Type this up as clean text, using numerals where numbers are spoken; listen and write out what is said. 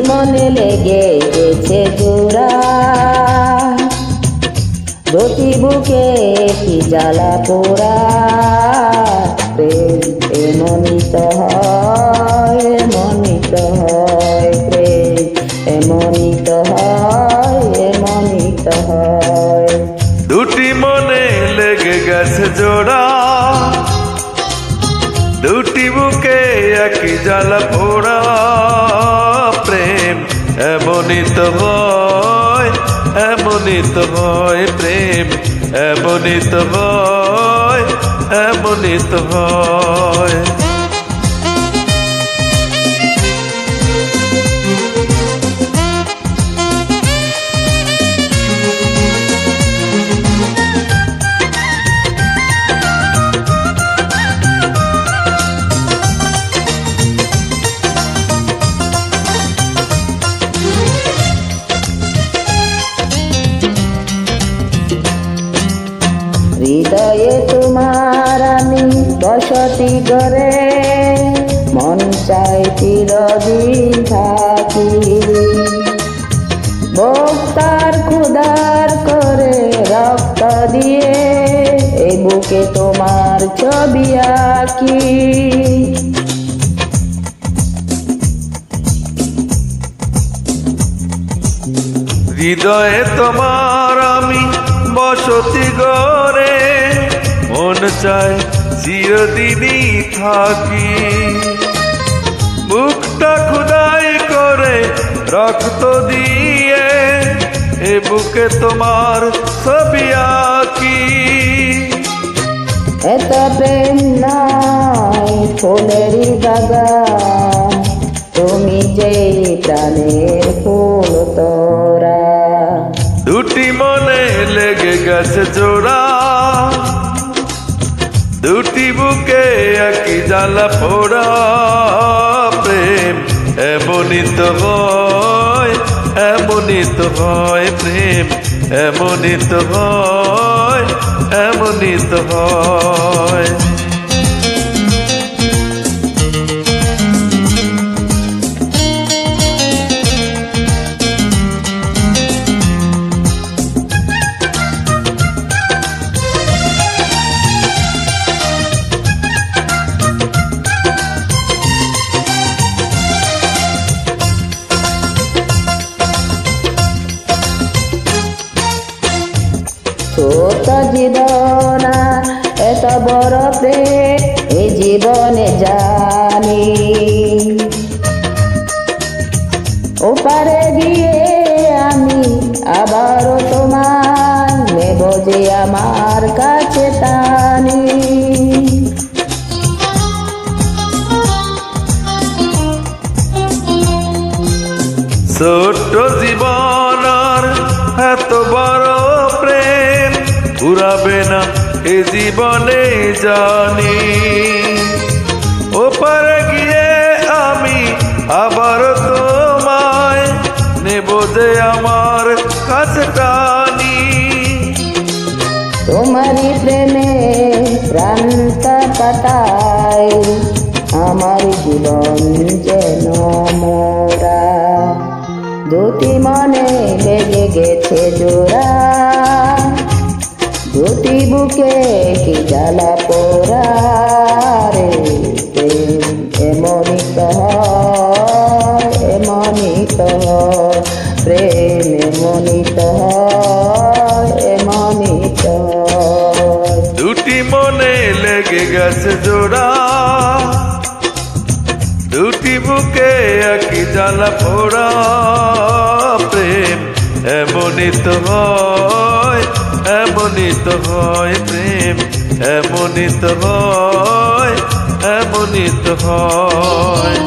মনে লেগে গেছে জোড়া, দুটি বুকে কি জ্বালা পোড়া। প্রেম এমনই তো হয়, এমনই তো হয়, প্রেম এমনই তো হয়, এমনই তো হয়। দুটি মনে লেগে গেছে জোড়া, দুটি বুকে একই জ্বালা পোড়া। প্রেম এমনই তো হয়, এমনই তো হয়, প্রেম এমনই তো হয়, এমনই তো হয়। হৃদয়ে তোমার আমি বসতি করে, মন চাই চিরদিন থাকি। ভোক্তার ক্ষুধার করে রক্ত দিয়ে এই বুকে তোমার ছবি আঁকি। হৃদয়ে তোমার আমি বসতি গড়ে, মন চায় চিরদিনই থাকি। বুকটা খুদাই করে রক্ত দিয়ে এ বুকে তোমার ছবি আঁকি। এত প্রেম নাই ফুলেরই বাগান, তুমি যে প্রাণের ফুল তোরা। দুটি মনে লেগে গেছে জোড়া, দুটি বুকে একই জ্বালা পোড়া। প্রেম এমনই তো হয়, এমনই তো হয়, প্রেম এমনই তো হয়, এমনই তো হয়। ছোট জীবন এত বড় প্রেম এই জীবনে জানি, ওপারে গিয়ে আমি আবারও তোমার নেব যে আমার কাছে টানি। ছোট্ট জীবন আর এত বড় প্রেম ফুরাবে না এ জীবনে জানি। ওপারে গিয়ে আমি আবার তোমায় নেব যে আমার কাছে টানি। তোমারই প্রেমে প্রাণটা কাটাই, আমার জীবন যেন মোরা। দুটি মনে লেগে গেছে জোড়া, দুটি বুকে কি জ্বালা পোড়া। রে প্রেম এমনই তো হয়, এমনই তো হয়, প্রেম এমনই তো হয়, এমনই তো হয়। দুটি মনে লেগে গেছে জোড়া, দুটি বুকে একই জ্বালা পোড়া। প্রেম এমনই তো হয়, এমনই তো হয়, প্রেম এমনই তো হয়, এমনই তো হয়।